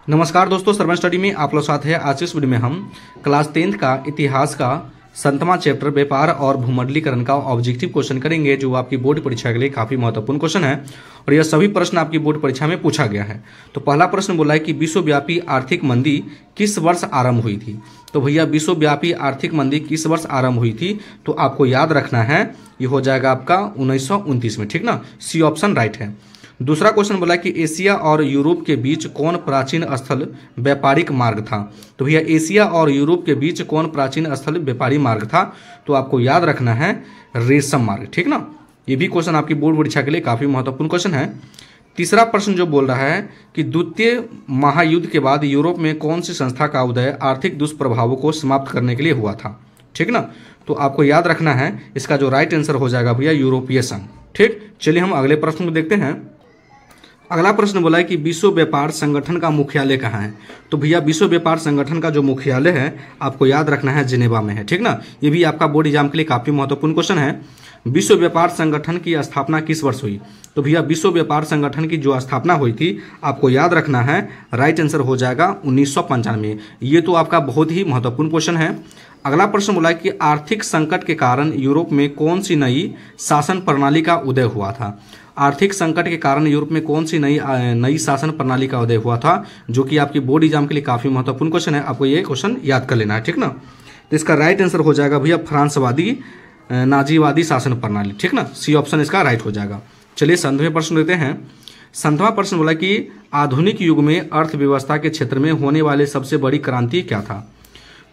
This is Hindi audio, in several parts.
नमस्कार दोस्तों, सर्वन स्टडी में आप लोग साथ है। आज इस वीडियो में हम क्लास 10th का इतिहास का 7वां चैप्टर व्यापार और भूमंडलीकरण का ऑब्जेक्टिव क्वेश्चन करेंगे, जो आपकी बोर्ड परीक्षा के लिए काफी महत्वपूर्ण क्वेश्चन है और यह सभी प्रश्न आपकी बोर्ड परीक्षा में पूछा गया है। तो पहला प्रश्न बोला है कि विश्वव्यापी आर्थिक मंदी किस वर्ष आरंभ हुई थी। तो भैया विश्वव्यापी आर्थिक मंदी किस वर्ष आरंभ हुई थी, तो आपको याद रखना है, ये हो जाएगा आपका 1929 में। ठीक ना, सी ऑप्शन राइट है। दूसरा क्वेश्चन बोला कि एशिया और यूरोप के बीच कौन प्राचीन स्थल व्यापारिक मार्ग था। तो भैया एशिया और यूरोप के बीच कौन प्राचीन स्थल व्यापारी मार्ग था, तो आपको याद रखना है रेशम मार्ग। ठीक ना, ये भी क्वेश्चन आपकी बोर्ड परीक्षा के लिए काफी महत्वपूर्ण क्वेश्चन है। तीसरा प्रश्न जो बोल रहा है कि द्वितीय महायुद्ध के बाद यूरोप में कौन सी संस्था का उदय आर्थिक दुष्प्रभावों को समाप्त करने के लिए हुआ था। ठीक ना, तो आपको याद रखना है, इसका जो राइट आंसर हो जाएगा भैया यूरोपीय संघ। ठीक, चलिए हम अगले प्रश्न को देखते हैं। अगला प्रश्न बोला है कि विश्व व्यापार संगठन का मुख्यालय कहाँ है। तो भैया विश्व व्यापार संगठन का जो मुख्यालय है आपको याद रखना है जिनेवा में है। ठीक ना, ये भी आपका बोर्ड एग्जाम के लिए काफी महत्वपूर्ण क्वेश्चन है। विश्व व्यापार संगठन की स्थापना किस वर्ष हुई। तो भैया विश्व व्यापार संगठन की जो स्थापना हुई थी आपको याद रखना है, राइट आंसर हो जाएगा 1995। ये तो आपका बहुत ही महत्वपूर्ण क्वेश्चन है। अगला प्रश्न बोला है कि आर्थिक संकट के कारण यूरोप में कौन सी नई शासन प्रणाली का उदय हुआ था। आर्थिक संकट के कारण यूरोप में कौन सी नई शासन प्रणाली का उदय हुआ था, जो कि आपकी बोर्ड एग्जाम के लिए काफी महत्वपूर्ण क्वेश्चन है। आपको ये क्वेश्चन याद कर लेना है। ठीक ना, तो इसका राइट आंसर हो जाएगा भैया फ्रांसवादी नाजीवादी शासन प्रणाली। ठीक ना, सी ऑप्शन इसका राइट हो जाएगा। चलिए 7वें प्रश्न लेते हैं। 7वां प्रश्न बोला कि आधुनिक युग में अर्थव्यवस्था के क्षेत्र में होने वाली सबसे बड़ी क्रांति क्या था।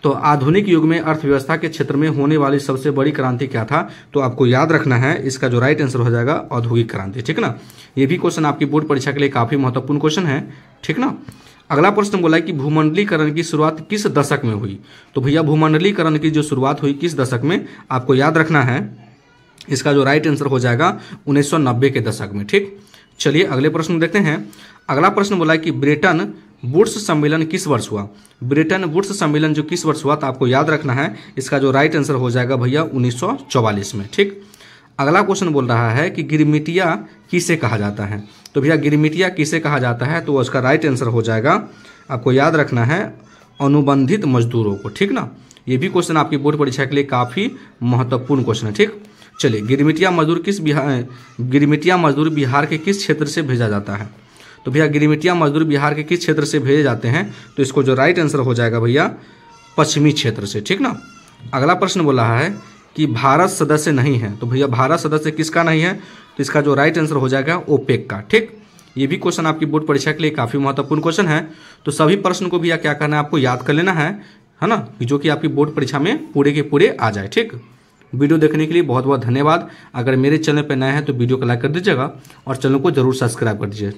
तो आधुनिक युग में अर्थव्यवस्था के क्षेत्र में होने वाली सबसे बड़ी क्रांति क्या था, तो आपको याद रखना है, इसका जो राइट आंसर हो जाएगा औद्योगिक क्रांति। ठीक ना, ये भी क्वेश्चन आपकी बोर्ड परीक्षा के लिए काफी महत्वपूर्ण क्वेश्चन है। ठीक ना, अगला प्रश्न बोला है कि भूमंडलीकरण की शुरुआत किस दशक में हुई। तो भैया भूमंडलीकरण की जो शुरुआत हुई किस दशक में, आपको याद रखना है, इसका जो राइट आंसर हो जाएगा 1990 के दशक में। ठीक, चलिए अगले प्रश्न देखते हैं। अगला प्रश्न बोला है कि ब्रेटन वुड्स सम्मेलन किस वर्ष हुआ। ब्रेटन वुड्स सम्मेलन जो किस वर्ष हुआ, तो आपको याद रखना है, इसका जो राइट आंसर हो जाएगा भैया 1944 में। ठीक, अगला क्वेश्चन बोल रहा है कि गिरमिटिया किसे कहा जाता है। तो भैया गिरमिटिया किसे कहा जाता है, तो उसका राइट आंसर हो जाएगा, आपको याद रखना है, अनुबंधित मजदूरों को। ठीक ना, ये भी क्वेश्चन आपकी बोर्ड परीक्षा के लिए काफी महत्वपूर्ण क्वेश्चन है। ठीक, चलिए गिरमिटिया मजदूर बिहार के किस क्षेत्र से भेजा जाता है। तो भैया गिरमिटिया मजदूर बिहार के किस क्षेत्र से भेजे जाते हैं, तो इसको जो राइट आंसर हो जाएगा भैया पश्चिमी क्षेत्र से। ठीक ना, अगला प्रश्न बोला है कि भारत सदस्य नहीं है। तो भैया भारत सदस्य किसका नहीं है, तो इसका जो राइट आंसर हो जाएगा ओपेक का। ठीक, ये भी क्वेश्चन आपकी बोर्ड परीक्षा के लिए काफी महत्वपूर्ण क्वेश्चन है। तो सभी प्रश्न को भैया क्या करना है, आपको याद कर लेना है ना, जो कि आपकी बोर्ड परीक्षा में पूरे के पूरे आ जाए। ठीक, वीडियो देखने के लिए बहुत बहुत धन्यवाद। अगर मेरे चैनल पर नए हैं तो वीडियो को लाइक कर दीजिएगा और चैनल को जरूर सब्सक्राइब कर दीजिए।